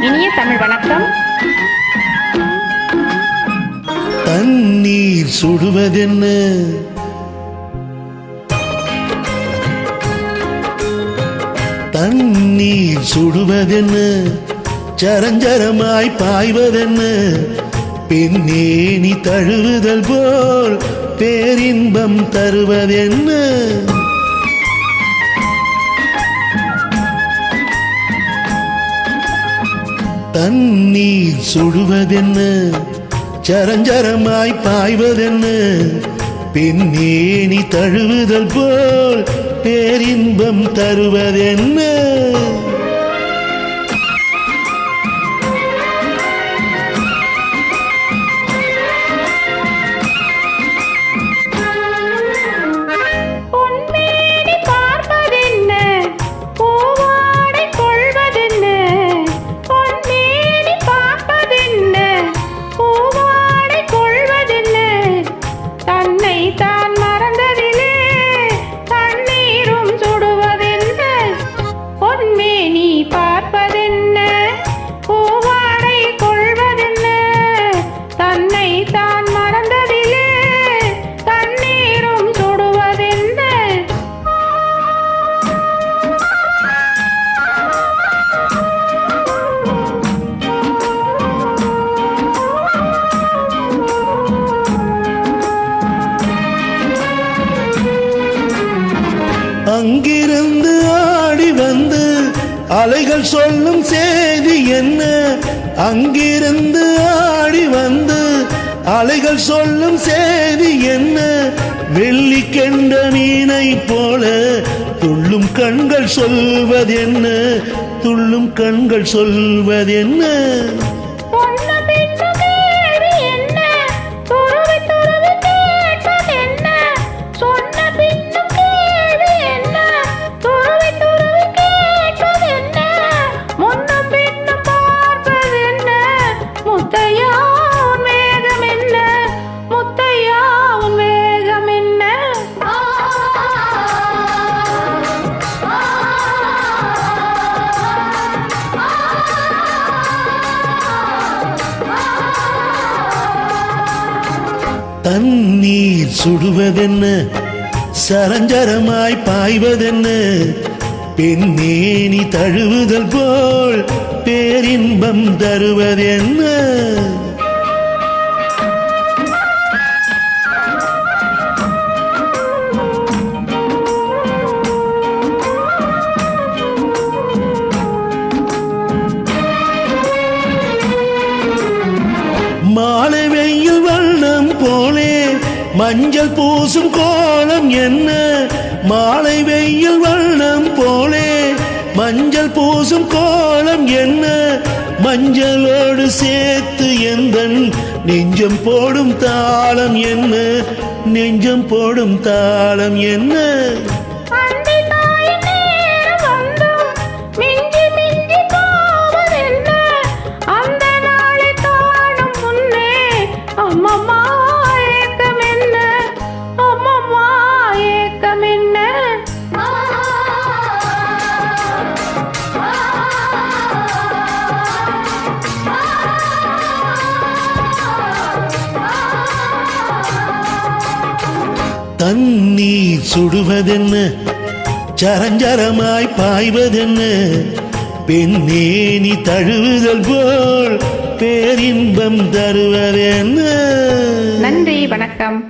இனிய தமிழ் வணக்கம். தண்ணீர் சுடுவதென்ன, தண்ணீர் சுடுவதென்ன, சரஞ்சரமாய் பாய்வதென்ன, பெண்ணே நீ தழுவுதல் போல் பேரின்பம் தருவதென்ன. தண்ணீர் சுடுவதென்ன, சரஞ்சரமாய் பாய்வதென்ன, பெண்ணே நீ தழுவுதல் போல் பேரின்பம் தருவதென்ன. அங்கிருந்து ஆடி வந்து அலைகள் சொல்லும் செய்தி என்ன, அங்கிருந்து ஆடி வந்து அலைகள் சொல்லும் செய்தி என்ன, வெள்ளி கெண்ட மீனை போல துள்ளும் கண்கள் சொல்வதென்ன, துள்ளும் கண்கள் சொல்வதென்ன. தண்ணீர் சுடுவதென்ன, சரஞ்சரமாய் பாய்வதென்ன, பெண்ணே நீ தழுவுதல் போல் பேரின்பம் தருவதென்ன. மாலை வெயில் வண்ணம் போலே மஞ்சள் பூசும் கோலம் என்ன, மாலை வெயில் வண்ணம் போலே மஞ்சள் பூசும் கோலம் என்ன, மஞ்சளோடு சேர்த்து எந்தன் நெஞ்சம் போடும் தாளம் என்ன, நெஞ்சம் போடும் தாளம் என்ன. தண்ணீர் சுடுவதென்ன, சரஞ்சரமாய் பாய்வதென்ன, பெண்ணே நீ தழுவுதல் போல் பேரின்பம் தருவதென்ன. நன்றி, வணக்கம்.